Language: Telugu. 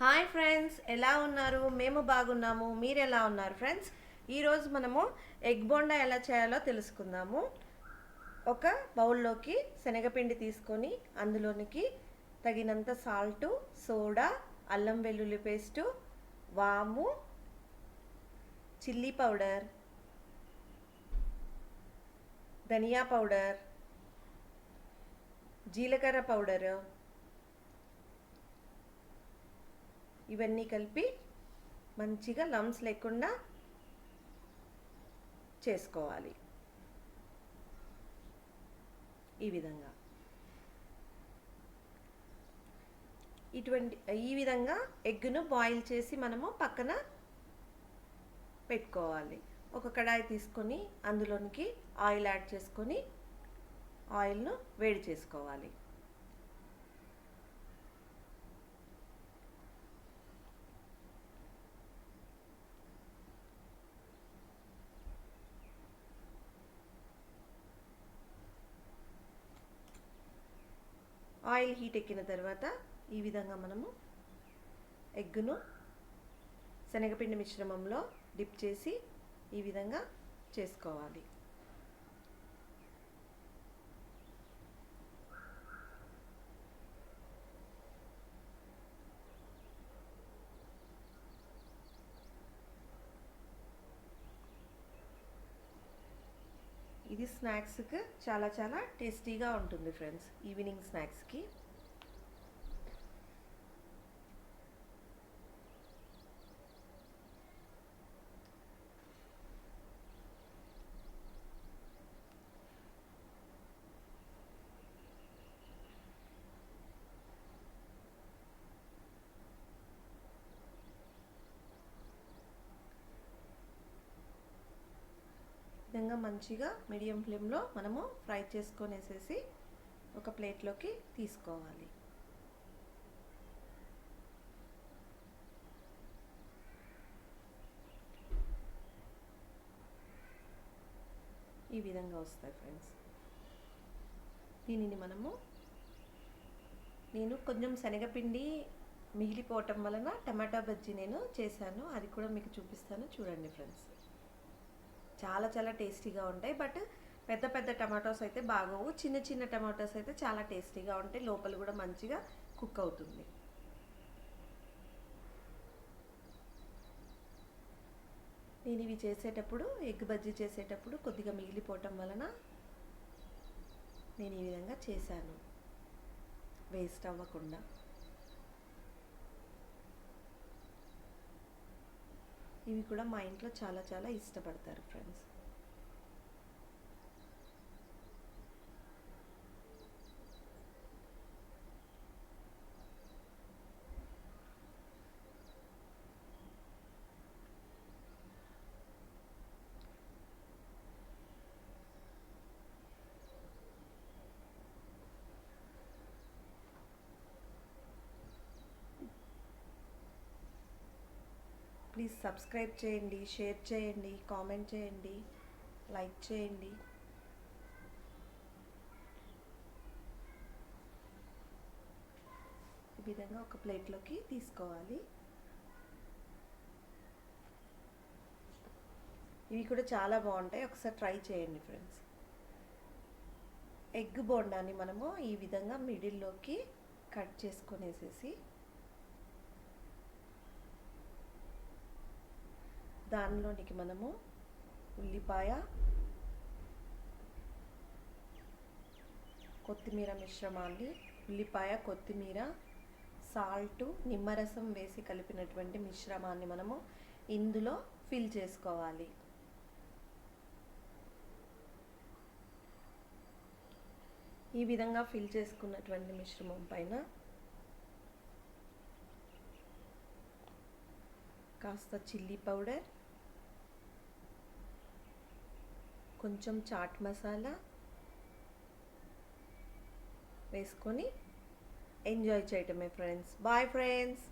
హాయ్ ఫ్రెండ్స్, ఎలా ఉన్నారు? మేము బాగున్నాము. మీరు ఎలా ఉన్నారు ఫ్రెండ్స్? ఈరోజు మనము ఎగ్ బోండా ఎలా చేయాలో తెలుసుకుందాము. ఒక బౌల్లోకి శనగపిండి తీసుకొని అందులోనికి తగినంత సాల్టు, సోడా, అల్లం వెల్లుల్లి పేస్టు, వాము, చిల్లీ పౌడర్, ధనియా పౌడర్, జీలకర్ర పౌడరు ఇవన్నీ కలిపి మంచిగా లమ్స్ లేకుండా చేసుకోవాలి. ఈ విధంగా ఈ విధంగా ఎగ్గును బాయిల్ చేసి మనము పక్కన పెట్టుకోవాలి. ఒక కడాయి తీసుకొని అందులోనికి ఆయిల్ యాడ్ చేసుకొని ఆయిల్ను వేడి చేసుకోవాలి. ఆయిల్ హీట్ ఎక్కిన తర్వాత ఈ విధంగా మనము ఎగ్గును శనగపిండి మిశ్రమంలో డిప్ చేసి ఈ విధంగా చేసుకోవాలి. ఇది స్నాక్స్కి చాలా టేస్టీగా ఉంటుంది ఫ్రెండ్స్, ఈవినింగ్ స్నాక్స్కి. విధంగా మంచిగా మీడియం ఫ్లేమ్లో మనము ఫ్రై చేసుకొనేసేసి ఒక ప్లేట్లోకి తీసుకోవాలి. ఈ విధంగా వస్తాయి ఫ్రెండ్స్. దీనిని నేను కొంచెం శనగపిండి మిగిలిపోవటం వలన టమాటా బజ్జీ నేను చేశాను, అది కూడా మీకు చూపిస్తాను. చూడండి ఫ్రెండ్స్, చాలా టేస్టీగా ఉంటాయి. బట్ పెద్ద టమాటోస్ అయితే బాగోవు, చిన్న టమాటోస్ అయితే చాలా టేస్టీగా ఉంటాయి. లోపల కూడా మంచిగా కుక్ అవుతుంది. నేను ఇవి చేసేటప్పుడు, ఎగ్ బజ్జీ చేసేటప్పుడు కొద్దిగా మిగిలిపోవటం వలన నేను ఈ విధంగా చేశాను, వేస్ట్ అవ్వకుండా. ఇవి కూడా మా ఇంట్లో చాలా ఇష్టపడతారు ఫ్రెండ్స్. ప్లీజ్ సబ్స్క్రైబ్ చేయండి, షేర్ చేయండి, కామెంట్ చేయండి, లైక్ చేయండి. ఈ విధంగా ఒక ప్లేట్లోకి తీసుకోవాలి. ఇవి కూడా చాలా బాగుంటాయి, ఒకసారి ట్రై చేయండి ఫ్రెండ్స్. ఎగ్ బోండాన్ని మనము ఈ విధంగా మిడిల్లోకి కట్ చేసుకొనేసేసి దానిలోనికి మనము ఉల్లిపాయ, కొత్తిమీర మిశ్రమాన్ని, ఉల్లిపాయ, కొత్తిమీర, సాల్టు, నిమ్మరసం వేసి కలిపినటువంటి మిశ్రమాన్ని మనము ఇందులో ఫిల్ చేసుకోవాలి. ఈ విధంగా ఫిల్ చేసుకున్నటువంటి మిశ్రమం పైన కాస్త చిల్లీ పౌడర్, కొంచెం చాట్ మసాలా వేసుకొని ఎంజాయ్ చేయటమే ఫ్రెండ్స్. Bye friends.